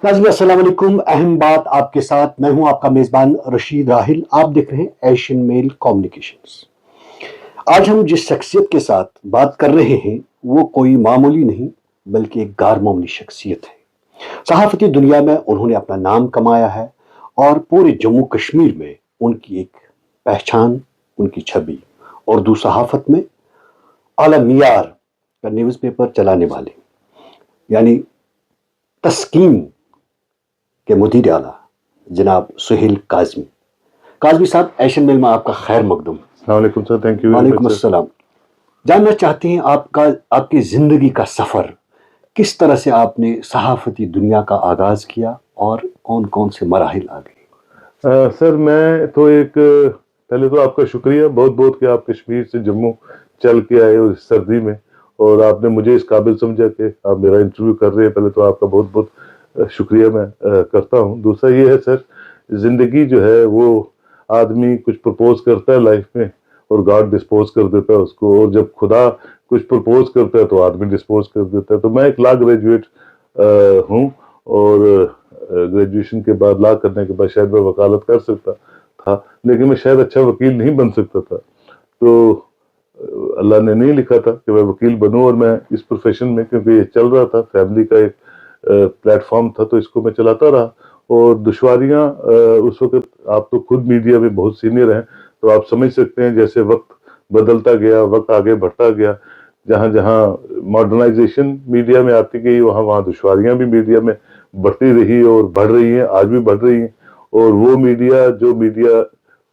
नाज़रीन अस्सलाम वालेकुम। अहम बात आपके साथ, मैं हूं आपका मेज़बान रशीद राहिल। आप देख रहे हैं एशियन मेल कम्युनिकेशंस। आज हम जिस शख्सियत के साथ बात कर रहे हैं वो कोई मामूली नहीं बल्कि एक गैर मामूली शख्सियत है। सहाफ़ती दुनिया में उन्होंने अपना नाम कमाया है और पूरे जम्मू कश्मीर में उनकी एक पहचान, उनकी छवि। उर्दू सहाफ़त में आला मियार का न्यूज़पेपर चलाने वाले यानी तस्कीन के मुदीर आला जनाब सुहेल काज़मी। काज़मी साहब, एशियन मेल में आपका खैर मकदम। अस्सलाम वालेकुम सर, थैंक यू। वालेकुम अस्सलाम। जानना चाहते हैं आपकी ज़िंदगी का सफ़र, किस तरह से आपने सहाफ़ती दुनिया का आगाज़ किया और कौन कौन से मराहिल आ गए? सर मैं तो पहले तो आपका शुक्रिया बहुत बहुत कि आप कश्मीर से जम्मू चल के आए हो इस सर्दी में, और आपने मुझे इस काबिल समझा कि आप मेरा इंटरव्यू कर रहे हैं। पहले तो आपका बहुत बहुत शुक्रिया मैं करता हूँ। दूसरा ये है सर, ज़िंदगी जो है वो आदमी कुछ प्रपोज करता है लाइफ में और गॉड डिस्पोज कर देता है उसको, और जब खुदा कुछ प्रपोज करता है तो आदमी डिस्पोज कर देता है। तो मैं एक लॉ ग्रेजुएट हूँ, और ग्रेजुएशन के बाद लॉ करने के बाद शायद मैं वकालत कर सकता था, लेकिन मैं शायद अच्छा वकील नहीं बन सकता था। तो अल्लाह ने नहीं लिखा था कि मैं वकील बनूं, और मैं इस प्रोफेशन में, क्योंकि ये चल रहा था, फैमिली का एक प्लेटफॉर्म था, तो इसको मैं चलाता रहा। और दुश्वारियां उस वक्त, आप तो खुद मीडिया में बहुत सीनियर हैं, तो आप समझ सकते हैं जैसे वक्त बदलता गया, वक्त आगे बढ़ता गया, जहाँ जहाँ मॉडर्नाइजेशन मीडिया में आती गई, वहाँ वहाँ दुश्वारियां भी मीडिया में बढ़ती रही और बढ़ रही हैं, आज भी बढ़ रही हैं। और वो मीडिया जो मीडिया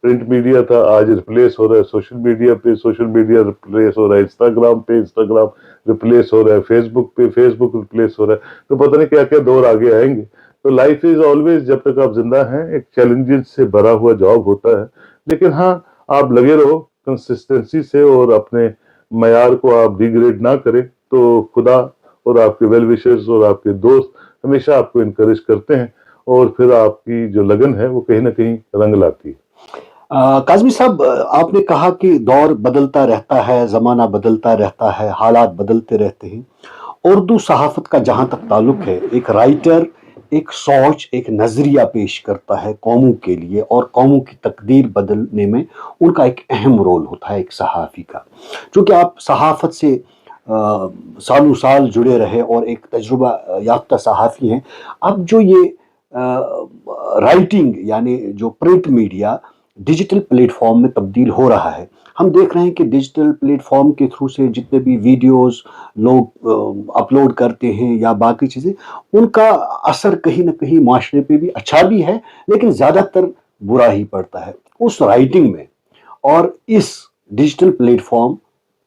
प्रिंट मीडिया था, आज रिप्लेस हो रहा है सोशल मीडिया पे, सोशल मीडिया रिप्लेस हो रहा है इंस्टाग्राम पे, इंस्टाग्राम रिप्लेस हो रहा है फेसबुक पे, फेसबुक रिप्लेस हो रहा है। तो पता नहीं क्या क्या दौर आगे आएंगे। तो लाइफ इज ऑलवेज, जब तक आप जिंदा हैं, एक चैलेंजेस से भरा हुआ जॉब होता है। लेकिन हाँ, आप लगे रहो कंसिस्टेंसी से और अपने मयार को आप डिग्रेड ना करें, तो खुदा और आपके वेल विशर्स और आपके दोस्त हमेशा आपको इनकरेज करते हैं, और फिर आपकी जो लगन है वो कहीं ना कहीं रंग लाती है। काज़मी साहब, आपने कहा कि दौर बदलता रहता है, ज़माना बदलता रहता है, हालात बदलते रहते हैं। उर्दू सहाफ़त का जहाँ तक ताल्लुक है, एक राइटर एक सोच, एक नज़रिया पेश करता है कौमों के लिए, और कौमों की तकदीर बदलने में उनका एक अहम रोल होता है एक सहाफ़ी का। चूँकि आप सहाफ़त से सालों साल जुड़े रहे और एक तजुर्बा याफ्ता सहाफ़ी हैं, अब जो ये राइटिंग यानी जो प्रिंट मीडिया डिजिटल प्लेटफॉर्म में तब्दील हो रहा है, हम देख रहे हैं कि डिजिटल प्लेटफॉर्म के थ्रू से जितने भी वीडियोस लोग अपलोड करते हैं या बाकी चीज़ें, उनका असर कहीं ना कहीं माशरे पे भी अच्छा भी है, लेकिन ज़्यादातर बुरा ही पड़ता है। उस राइटिंग में और इस डिजिटल प्लेटफॉर्म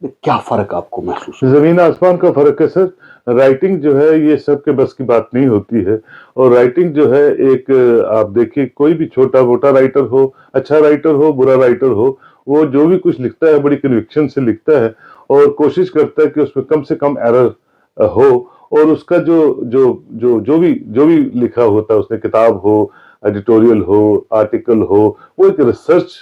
में क्या फ़र्क आपको महसूस होता है? जमीन आसमान का फर्क है सर। राइटिंग जो है ये सबके बस की बात नहीं होती है, और राइटिंग जो है एक, आप देखिए कोई भी छोटा मोटा राइटर हो, अच्छा राइटर हो, बुरा राइटर हो, वो जो भी कुछ लिखता है बड़ी कन्विक्शन से लिखता है, और कोशिश करता है कि उसमें कम से कम एरर हो। और उसका जो जो जो जो भी लिखा होता है, उसने किताब हो, एडिटोरियल हो, आर्टिकल हो, वो एक रिसर्च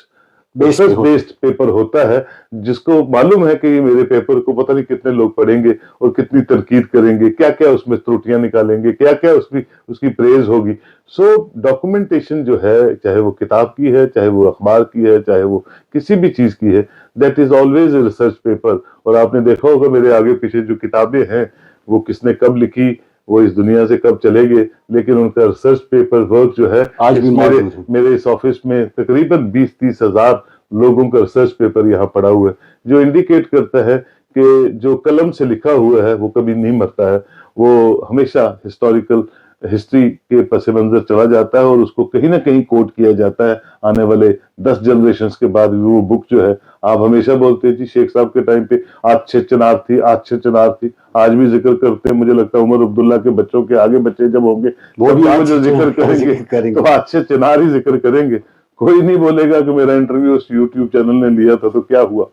बेस्ड पेपर होता है, जिसको मालूम है कि ये मेरे पेपर को पता नहीं कितने लोग पढ़ेंगे और कितनी तनकीद करेंगे, क्या क्या उसमें त्रुटियां निकालेंगे, क्या क्या उसकी प्रेज होगी। सो डॉक्यूमेंटेशन जो है, चाहे वो किताब की है, चाहे वो अखबार की है, चाहे वो किसी भी चीज की है, that is always a research paper. और आपने देखा होगा मेरे आगे पीछे जो किताबें हैं, वो किसने कब लिखी, वो इस दुनिया से कब चले गए, लेकिन उनका रिसर्च पेपर वर्क जो है, आज भी मेरे इस ऑफिस में तकरीबन 20-30 हजार लोगों का रिसर्च पेपर यहाँ पड़ा हुआ है, जो इंडिकेट करता है कि जो कलम से लिखा हुआ है वो कभी नहीं मरता है, वो हमेशा हिस्टोरिकल हिस्ट्री के पस मंजर चला जाता है, और उसको कहीं ना कहीं कोट किया जाता है आने वाले 10 जनरेशन के बाद भी। वो बुक जो है, आप हमेशा बोलते हैं जी शेख साहब के टाइम पे आज चिनार थी, आज चिनार थी, आज भी जिक्र करते हैं। मुझे लगता है उमर अब्दुल्ला के बच्चों के आगे बच्चे जब होंगे वो भी आज जो जिक्र करेंगे तो आज चिनार ही जिक्र करेंगे। कोई नहीं बोलेगा कि मेरा इंटरव्यू उस यूट्यूब चैनल ने लिया था तो क्या हुआ।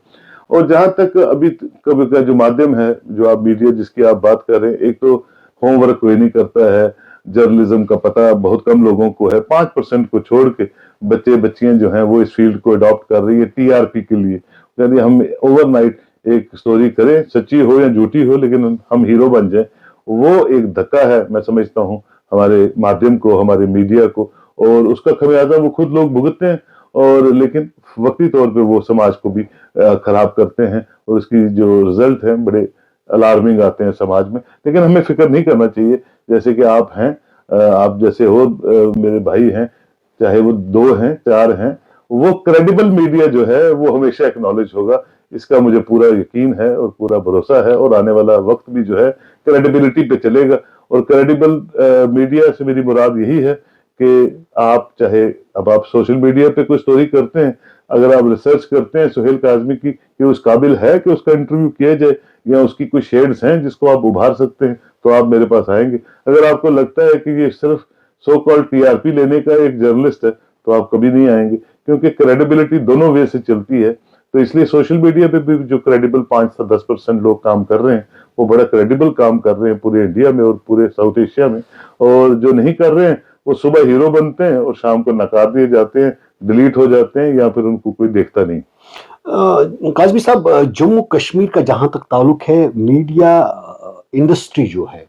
और जहां तक अभी कभी का जो माध्यम है, जो आप मीडिया जिसकी आप बात कर रहे हैं, एक तो होमवर्क कोई नहीं करता है, जर्नलिज्म का पता बहुत कम लोगों को है, 5% को छोड़ के बच्चे बच्चियां जो हैं वो इस फील्ड को अडॉप्ट कर रही है टीआरपी के लिए। यानी हम ओवरनाइट एक स्टोरी करें, सच्ची हो या झूठी हो, लेकिन हम हीरो बन जाए, वो एक धक्का है मैं समझता हूँ हमारे माध्यम को, हमारे मीडिया को, और उसका खमियाजा वो खुद लोग भुगतते हैं, और लेकिन वक्ती तौर पे वो समाज को भी खराब करते हैं, और उसकी जो रिजल्ट हैं बड़े अलार्मिंग आते हैं समाज में। लेकिन हमें फिक्र नहीं करना चाहिए, जैसे कि आप हैं, आप जैसे हो, मेरे भाई हैं, चाहे वो 2 हैं 4 हैं, वो क्रेडिबल मीडिया जो है वो हमेशा एक्नॉलेज होगा, इसका मुझे पूरा यकीन है और पूरा भरोसा है, और आने वाला वक्त भी जो है क्रेडिबिलिटी पे चलेगा। और क्रेडिबल मीडिया से मेरी मुराद यही है कि आप चाहे, अब आप सोशल मीडिया पे कोई स्टोरी करते हैं, अगर आप रिसर्च करते हैं सुहेल काज़मी की कि उस काबिल है कि उसका इंटरव्यू किया जाए, या उसकी कोई शेड्स हैं जिसको आप उभार सकते हैं, तो आप मेरे पास आएंगे। अगर आपको लगता है कि ये सिर्फ सो कॉल्ड टीआरपी लेने का एक जर्नलिस्ट है, तो आप कभी नहीं आएंगे, क्योंकि क्रेडिबिलिटी दोनों वे से चलती है। तो इसलिए सोशल मीडिया पे भी जो क्रेडिबल 5 से 10% लोग काम कर रहे हैं, वो बड़ा क्रेडिबल काम कर रहे हैं पूरे इंडिया में और पूरे साउथ एशिया में, और जो नहीं कर रहे हैं वो सुबह हीरो बनते हैं और शाम को नकार दिए जाते हैं, डिलीट हो जाते हैं, या फिर उनको कोई देखता नहीं। काज़मी साहब, जम्मू कश्मीर का जहाँ तक ताल्लुक है, मीडिया इंडस्ट्री जो है,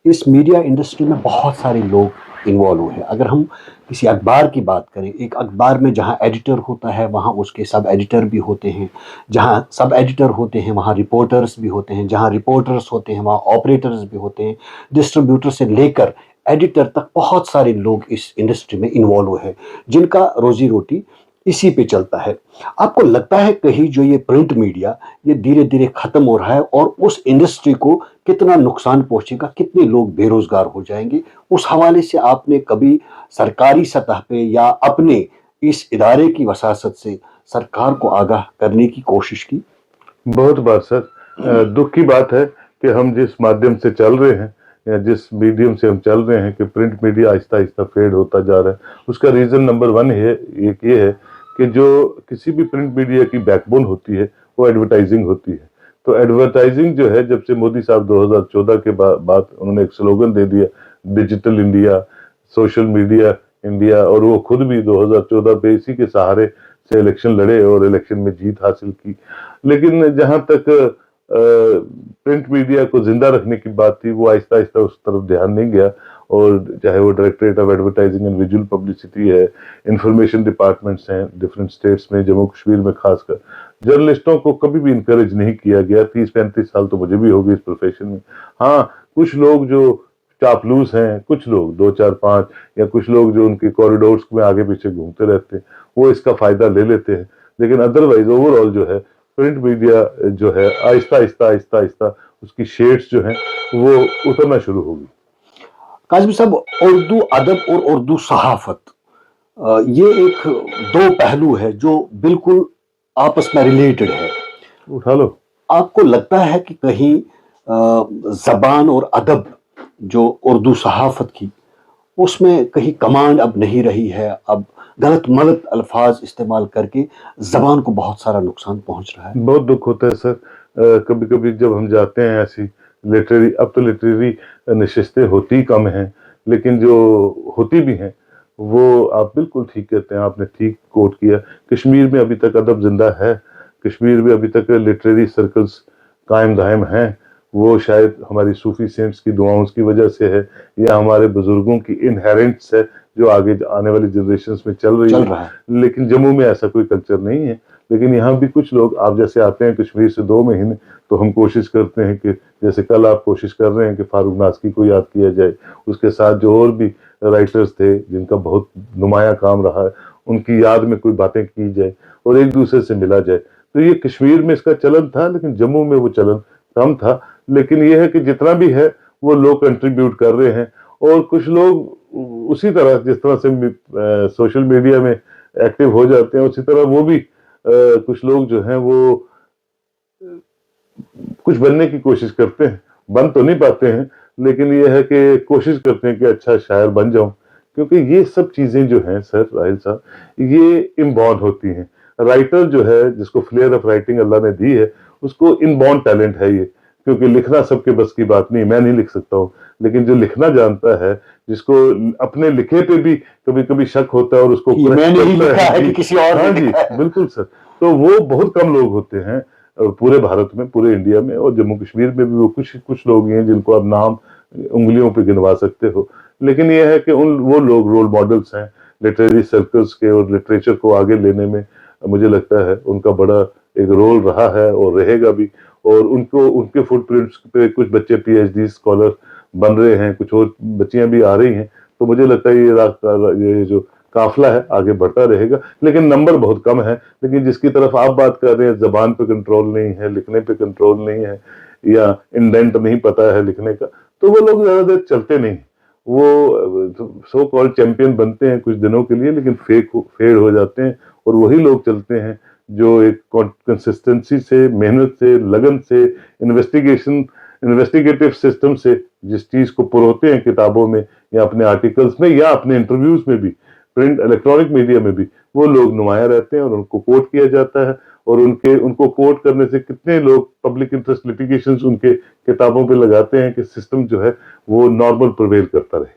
इस मीडिया इंडस्ट्री में बहुत सारे लोग इन्वॉल्व हुए हैं। अगर हम किसी अखबार की बात करें, एक अखबार में जहाँ एडिटर होता है वहाँ उसके सब एडिटर भी होते हैं, जहाँ सब एडिटर होते हैं वहाँ रिपोर्टर्स भी होते हैं, जहाँ रिपोर्टर्स होते हैं वहाँ ऑपरेटर्स भी होते हैं, डिस्ट्रीब्यूटर से लेकर एडिटर तक बहुत सारे लोग इस इंडस्ट्री में इन्वॉल्व है, जिनका रोजी रोटी इसी पे चलता है। आपको लगता है कहीं जो ये प्रिंट मीडिया ये धीरे धीरे खत्म हो रहा है, और उस इंडस्ट्री को कितना नुकसान पहुंचेगा, कितने लोग बेरोजगार हो जाएंगे? उस हवाले से आपने कभी सरकारी सतह पे या अपने इस इदारे की वसासत से सरकार को आगाह करने की कोशिश की? बहुत बार सर, दुख की बात है कि हम जिस माध्यम से चल रहे हैं, या जिस मीडियम से हम चल रहे हैं, कि print media Aahista Aahista fade होता जा रहा है। उसका रीज़न नंबर 1 है, एक ये है कि जो किसी भी प्रिंट मीडिया की बैकबोन होती है वो एडवर्टाइजिंग होती है। तो एडवर्टाइजिंग जो है, जब से मोदी साहब 2014 के बाद उन्होंने एक स्लोगन दे दिया, digital India, social media India, और वो खुद भी 2014 पे इसी के सहारे से इलेक्शन लड़े और इलेक्शन में जीत हासिल की। लेकिन जहां तक प्रिंट मीडिया को जिंदा रखने की बात थी, वो आहिस्ता आहिस्ता उस तरफ ध्यान नहीं गया, और चाहे वो directorate of advertising and visual publicity है, इंफॉर्मेशन डिपार्टमेंट्स हैं डिफरेंट स्टेट्स में, जम्मू कश्मीर में खासकर, जर्नलिस्टों को कभी भी इंकरेज नहीं किया गया। 30-35 साल तो मुझे भी हो गए इस प्रोफेशन में। हाँ, कुछ लोग जो चापलूस हैं, कुछ लोग 2-4-5, या कुछ लोग जो उनके कॉरिडोर्स में आगे पीछे घूमते रहते हैं, वो इसका फायदा ले लेते हैं। लेकिन अदरवाइज ओवरऑल जो है प्रिंट मीडिया जो है आहिस्ता आहिस्ता आहिस्ता आहिस्ता उसकी शेड्स जो हैं वो उतरना शुरू होगी। काज़मी साहब, उर्दू अदब और उर्दू सहाफत, ये एक दो पहलू है जो बिल्कुल आपस में रिलेटेड है। उठा लो। आपको लगता है कि कहीं जबान और अदब जो उर्दू सहाफत की, उसमें कहीं कमांड अब नहीं रही है, अब गलत मलत अल्फाज इस्तेमाल करके जबान को बहुत सारा नुकसान पहुंच रहा है? बहुत दुख होता है सर, कभी कभी जब हम जाते हैं ऐसी लिटरेरी, अब तो लिटरेरी नशिस्तें होती कम हैं, लेकिन जो होती भी हैं वो, आप बिल्कुल ठीक कहते हैं, आपने ठीक कोट किया। कश्मीर में अभी तक अदब जिंदा है, कश्मीर में अभी तक लिटरेरी सर्कल्स कायम दायम हैं। वो शायद हमारी सूफी सेंट्स की दुआओं की वजह से है, या हमारे बुजुर्गों की इनहेरेंट्स है जो आगे आने वाली जनरेशन्स में चल रहा है। लेकिन जम्मू में ऐसा कोई कल्चर नहीं है। लेकिन यहाँ भी कुछ लोग, आप जैसे आते हैं कश्मीर से 2 महीने, तो हम कोशिश करते हैं कि जैसे कल आप कोशिश कर रहे हैं कि फारूक नाज़की को याद किया जाए, उसके साथ जो और भी राइटर्स थे जिनका बहुत नुमाया काम रहा है, उनकी याद में कोई बातें की जाए और एक दूसरे से मिला जाए। तो ये कश्मीर में इसका चलन था, लेकिन जम्मू में वो चलन कम था। लेकिन ये है कि जितना भी है वो लोग कंट्रीब्यूट कर रहे हैं, और कुछ लोग उसी तरह जिस तरह से सोशल मीडिया में एक्टिव हो जाते हैं, उसी तरह वो भी कुछ लोग जो हैं वो कुछ बनने की कोशिश करते हैं। बन तो नहीं पाते हैं, लेकिन ये है कि कोशिश करते हैं कि अच्छा शायर बन जाऊं, क्योंकि ये सब चीजें जो हैं सर राहिल साहब, ये इनबॉर्न होती हैं। राइटर जो है, जिसको फ्लेयर ऑफ राइटिंग अल्लाह ने दी है, उसको इनबॉर्न टैलेंट है ये, क्योंकि लिखना सबके बस की बात नहीं, मैं नहीं लिख सकता हूँ, लेकिन जो लिखना जानता है, जिसको अपने लिखे पे भी कभी कभी शक होता है और उसको मैंने ही लिखा है कि किसी और हाँ जी बिल्कुल सर, तो वो बहुत कम लोग होते हैं पूरे भारत में, पूरे इंडिया में, और जम्मू कश्मीर में भी वो कुछ लोग हैं जिनको आप नाम उंगलियों पे गिनवा सकते हो। لیکن یہ ہے کہ وہ لوگ رول ماڈلس ہیں لٹریری سرکلز کے اور لٹریچر کو آگے لینے میں، مجھے لگتا ہے ان کا بڑا ایک رول رہا ہے اور رہے گا بھی، اور ان کے فٹ پرنٹس پہ کچھ بچے پی ایچ ڈی اسکالر بن رہے ہیں، کچھ اور بچیاں بھی آ رہی ہیں، تو مجھے لگتا ہے یہ جو قافلہ ہے آگے بڑھتا رہے گا، لیکن نمبر بہت کم ہے۔ لیکن جس کی طرف آپ بات کر رہے ہیں، زبان پہ کنٹرول نہیں ہے، لکھنے پہ کنٹرول نہیں ہے، یا انڈینٹ نہیں پتا ہے لکھنے کا، تو وہ لوگ زیادہ دیر چلتے نہیں، وہ سو کال چیمپئن بنتے ہیں کچھ دنوں کے لیے، لیکن فیڈ ہو جاتے ہیں، اور وہی لوگ چلتے ہیں جو ایک کنسسٹنسی سے، محنت سے، لگن سے، انویسٹیگیٹو سسٹم سے جس چیز کو پروتے ہیں کتابوں میں یا اپنے آرٹیکلز میں یا اپنے انٹرویوز میں بھی، پرنٹ الیکٹرانک میڈیا میں بھی، وہ لوگ نمایاں رہتے ہیں اور ان کو کوٹ کیا جاتا ہے، اور ان کو کوٹ کرنے سے کتنے لوگ پبلک انٹرسٹ لیٹیگیشنز ان کے کتابوں پہ لگاتے ہیں کہ سسٹم جو ہے وہ نارمل پرویل کرتا رہے۔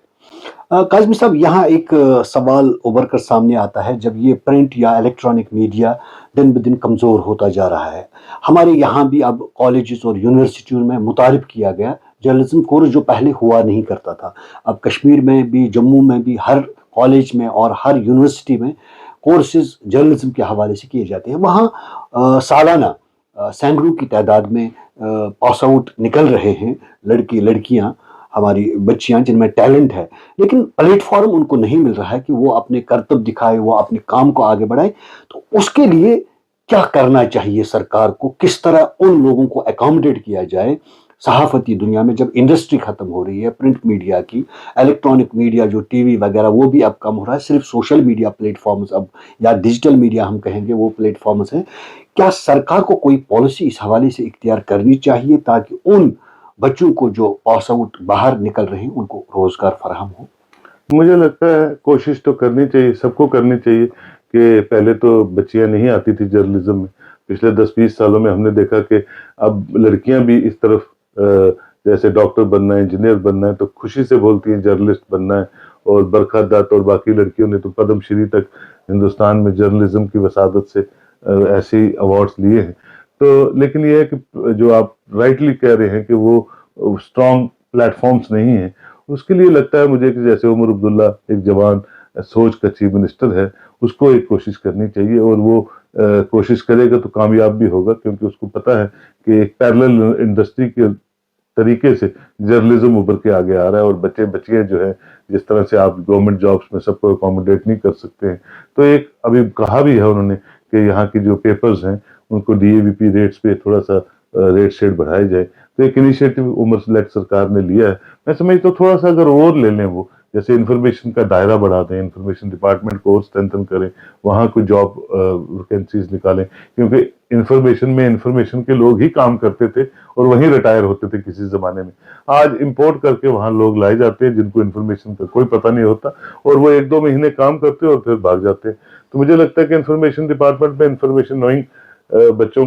کاظمی صاحب، یہاں ایک سوال ابھر کر سامنے آتا ہے، جب یہ پرنٹ یا الیکٹرانک میڈیا دن بدن کمزور ہوتا جا رہا ہے، ہمارے یہاں بھی اب کالجز اور یونیورسٹیوں میں متعارف کیا گیا جرنلزم کورس جو پہلے ہوا نہیں کرتا تھا۔ اب کشمیر میں بھی، جموں میں بھی، ہر کالج میں اور ہر یونیورسٹی میں کورسز جرنلزم کے حوالے سے کیے جاتے ہیں۔ وہاں سالانہ سینکڑوں کی تعداد میں پاس آؤٹ نکل رہے ہیں، لڑکی لڑکیاں، ہماری بچیاں جن میں ٹیلنٹ ہے، لیکن پلیٹ فارم ان کو نہیں مل رہا ہے کہ وہ اپنے کرتب دکھائے، وہ اپنے کام کو آگے بڑھائے۔ تو اس کے لیے کیا کرنا چاہیے سرکار کو؟ کس طرح ان لوگوں کو اکاموڈیٹ کیا جائے صحافتی دنیا میں، جب انڈسٹری ختم ہو رہی ہے پرنٹ میڈیا کی، الیکٹرانک میڈیا جو ٹی وی وغیرہ وہ بھی اب کم ہو رہا ہے، صرف سوشل میڈیا پلیٹ فارمز اب، یا ڈیجیٹل میڈیا ہم کہیں گے، وہ پلیٹ فارمز ہیں۔ کیا سرکار کو کوئی پالیسی اس حوالے سے اختیار کرنی چاہیے تاکہ ان بچوں کو جو پاس آؤٹ باہر نکل رہے ہیں ان کو روزگار فراہم ہو؟ مجھے لگتا ہے کوشش تو کرنی چاہیے، سب کو کرنی چاہیے، کہ پہلے تو بچیاں نہیں آتی تھی جرنلزم میں، پچھلے 10-20 سالوں میں ہم نے دیکھا کہ اب لڑکیاں بھی اس طرف جیسے ڈاکٹر بننا ہے، انجینئر بننا ہے، تو خوشی سے بولتی ہیں جرنلسٹ بننا ہے، اور برکھا دت اور باقی لڑکیوں نے تو پدم شری تک ہندوستان میں جرنلزم کی وسادت سے ایسے ایوارڈز لیے ہیں۔ تو لیکن یہ ہے کہ جو آپ رائٹلی کہہ رہے ہیں کہ وہ اسٹرانگ پلیٹ فارمز نہیں ہیں، اس کے لیے لگتا ہے مجھے کہ جیسے عمر عبداللہ ایک جوان سوچ کا چیف منسٹر ہے، اس کو ایک کوشش کرنی چاہیے، اور وہ کوشش کرے گا تو کامیاب بھی ہوگا، کیونکہ اس کو پتا ہے کہ ایک پیرلل انڈسٹری کے طریقے سے جرنلزم ابھر کے آگے آ رہا ہے، اور بچے بچیاں جو ہے جس طرح سے آپ گورنمنٹ جابس میں سب کو اکوموڈیٹ نہیں کر سکتے ہیں، تو ایک ابھی کہا بھی ہے انہوں نے کہ یہاں کی جو پیپرز ہیں ان کو D A we P rates پہ تھوڑا سا ریٹ شیٹ بڑھائے جائے، تو ایک انیشیٹو عمر سلیکٹ سرکار نے لیا ہے۔ میں سمجھتا ہوں تھوڑا سا اگر اور لے لیں، وہ جیسے انفارمیشن کا دائرہ بڑھا دیں، انفارمیشن ڈپارٹمنٹ کو اور اسٹرینتھن کریں، وہاں کوئی جاب ویکینسیز نکالیں، کیونکہ انفارمیشن کے لوگ ہی کام کرتے تھے اور وہیں ریٹائر ہوتے تھے کسی زمانے میں۔ آج امپورٹ کر کے وہاں لوگ لائے جاتے ہیں جن کو انفارمیشن کا کوئی پتہ نہیں ہوتا، اور وہ 1-2 مہینے کام کرتے ہیں اور پھر بھاگ جاتے ہیں۔ تو مجھے لگتا ہے کہ انفارمیشن ڈپارٹمنٹ میں انفارمیشن نوئنگ بچیوں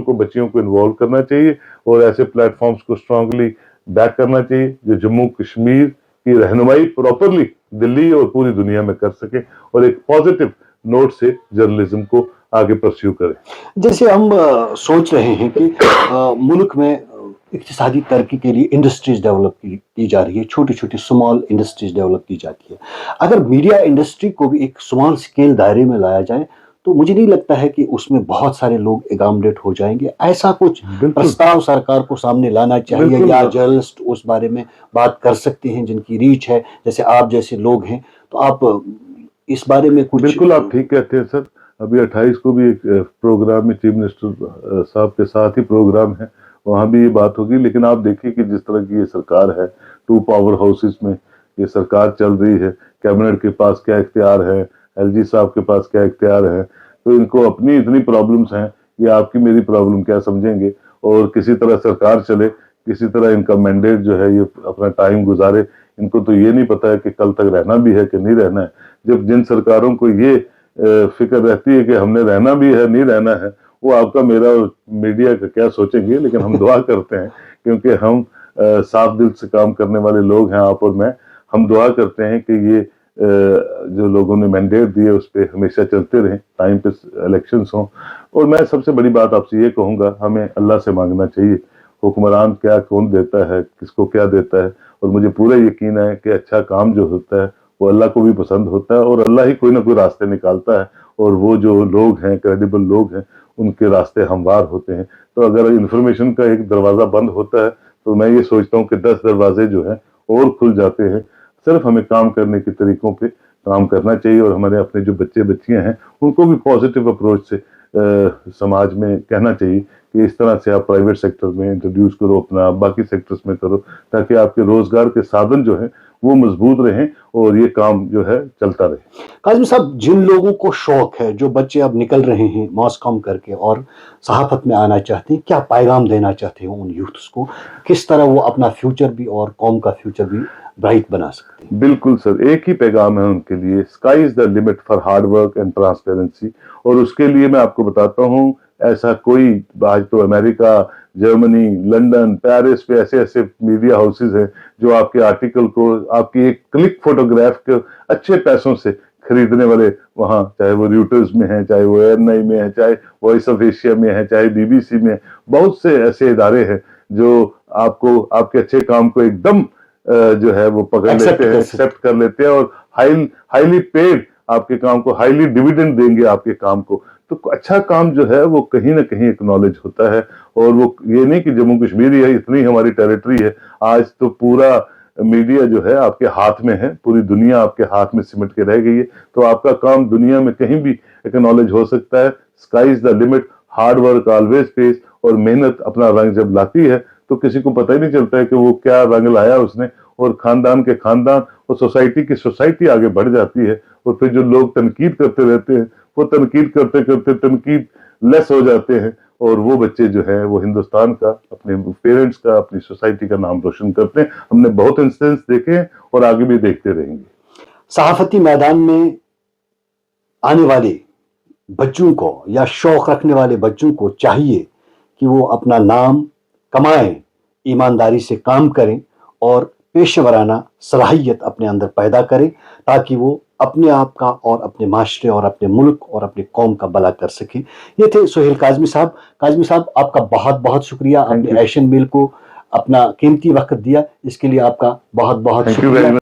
کو انوالو کرنا چاہیے، اور ایسے پلیٹ فارمز کو اسٹرانگلی بیک کرنا چاہیے جو جموں کشمیر کی رہنمائی پراپرلی دلی اور پوری دنیا میں کر سکے، اور ایک پازیٹیو نوٹ سے جرنلزم کو آگے پرسیو کرے۔ جیسے ہم سوچ رہے ہیں کہ ملک میں اقتصادی ترقی کے لیے انڈسٹریز ڈیولپ کی جا رہی ہے، چھوٹی چھوٹی سمال انڈسٹریز ڈیولپ کی جاتی ہے۔ اگر میڈیا انڈسٹری کو بھی ایک سمال سکیل دائرے میں لایا جائے تو مجھے نہیں لگتا ہے کہ اس میں بہت سارے لوگ اکاموڈیٹ ہو جائیں گے۔ ایسا کچھ پرستاؤ سرکار کو سامنے لانا چاہیے، یا جرنلسٹ اس بارے میں بات کر سکتے ہیں جن کی ریچ ہے، جیسے آپ جیسے لوگ ہیں، تو آپ اس بارے میں کچھ؟ بالکل آپ ٹھیک کہتے ہیں سر، ابھی 28 کو بھی ایک پروگرام میں چیف منسٹر صاحب کے ساتھ ہی پروگرام ہے، وہاں بھی یہ بات ہوگی۔ لیکن آپ دیکھیے کہ جس طرح کی یہ سرکار ہے، 2 پاور ہاؤسز میں یہ سرکار چل رہی ہے، کیبنٹ کے پاس کیا اختیار ہے، ایل جی صاحب کے پاس کیا اختیار ہے، تو ان کو اپنی اتنی پرابلمز ہیں، یہ آپ کی میری پرابلم کیا سمجھیں گے، اور کسی طرح سرکار چلے، کسی طرح ان کا مینڈیٹ جو ہے یہ اپنا ٹائم گزارے۔ ان کو تو یہ نہیں پتا ہے کہ کل تک رہنا بھی ہے کہ نہیں رہنا ہے۔ جب جن سرکاروں کو یہ فکر رہتی ہے کہ ہم نے رہنا بھی ہے نہیں رہنا ہے، وہ آپ کا میرا اور میڈیا کا کیا سوچیں گے۔ لیکن ہم دعا کرتے ہیں، کیونکہ ہم صاف دل سے کام کرنے والے لوگ ہیں، آپ اور میں، ہم دعا کرتے ہیں کہ یہ جو لوگوں نے مینڈیٹ دیے اس پہ ہمیشہ چلتے رہیں، ٹائم پہ الیکشنز ہوں۔ اور میں سب سے بڑی بات آپ سے یہ کہوں گا، ہمیں اللہ سے مانگنا چاہیے، हुक्मरान क्या कौन देता है, किसको क्या देता है, और मुझे पूरा यकीन है कि अच्छा काम जो होता है वो अल्लाह को भी पसंद होता है, और अल्लाह ही कोई ना कोई रास्ते निकालता है, और वो जो लोग हैं, क्रेडिबल लोग हैं, उनके रास्ते हमवार होते हैं। तो अगर इंफॉर्मेशन का एक दरवाज़ा बंद होता है तो मैं ये सोचता हूँ कि 10 दरवाजे जो हैं और खुल जाते हैं। सिर्फ हमें काम करने के तरीकों पे काम करना चाहिए, और हमारे अपने जो बच्चे बच्चियां हैं उनको भी पॉजिटिव अप्रोच से समाज में कहना चाहिए कि इस तरह से आप प्राइवेट सेक्टर में इंट्रोड्यूस करो, अपना बाकी सेक्टर्स में करो, ताकि आपके रोजगार के साधन जो है वो मजबूत रहें और ये काम जो है चलता रहे। काज़मी साहब, जिन लोगों को शौक है, जो बच्चे अब निकल रहे हैं मास कॉम करके और सहाफत में आना चाहते हैं, क्या पैगाम देना चाहते हैं उन यूथ्स को, किस तरह वो अपना फ्यूचर भी और कौम का फ्यूचर भी ब्राइट बना सकते हैं? बिल्कुल सर, एक ही पैगाम है उनके लिए, sky is the limit for hard work and transparency. और उसके लिए मैं आपको बताता हूँ, ऐसा कोई, आज तो अमेरिका, जर्मनी, लंदन, पेरिस पे ऐसे ऐसे मीडिया हाउसेज हैं जो आपके आर्टिकल को, आपकी एक क्लिक फोटोग्राफ को अच्छे पैसों से खरीदने वाले वहाँ, चाहे वो रॉयटर्स में है, चाहे वो एएनआई में है, चाहे वॉइस ऑफ एशिया में है, चाहे बीबीसी में है, बहुत से ऐसे इदारे हैं जो आपको आपके अच्छे काम को एकदम जो है वो पकड़ लेते हैं, एक्सेप्ट कर लेते हैं, और हाईली पेड आपके काम को, हाईली डिविडेंड देंगे आपके काम को। तो अच्छा काम जो है वो कहीं ना कहीं एक्नॉलेज होता है, और वो ये नहीं कि जम्मू कश्मीर है, इतनी हमारी टेरिटरी है, आज तो पूरा मीडिया जो है आपके हाथ में है, पूरी दुनिया आपके हाथ में सिमट के रह गई है, तो आपका काम दुनिया में कहीं भी एक्नॉलेज हो सकता है। Sky is the limit, hard work always page, और मेहनत अपना रंग जब लाती है तो किसी को पता ही नहीं चलता है कि वो क्या रंग लाया उसने, और खानदान के खानदान और सोसाइटी की सोसाइटी आगे बढ़ जाती है। और फिर जो लोग तनकीद करते रहते हैं वो तनकीद करते करते तनकीद लेस हो जाते हैं, और वो बच्चे जो है वो हिंदुस्तान का, अपने पेरेंट्स का, अपनी सोसाइटी का नाम रोशन करते हैं। हमने बहुत इंसिडेंट्स देखे हैं और आगे भी देखते रहेंगे। सहाफती मैदान में आने वाले बच्चों को या शौक रखने वाले बच्चों को चाहिए कि वो अपना नाम कमाएं, ईमानदारी से काम करें और पेशेवराना सलाहियत अपने अंदर पैदा करें, ताकि वो अपने आप का और अपने माशरे और अपने मुल्क और अपने कौम का भला कर सके। ये थे सुहेल काज़मी साहब। काज़मी साहब, आपका बहुत बहुत शुक्रिया, आपने एशियन मेल को अपना कीमती वक्त दिया, इसके लिए आपका बहुत बहुत शुक्रिया।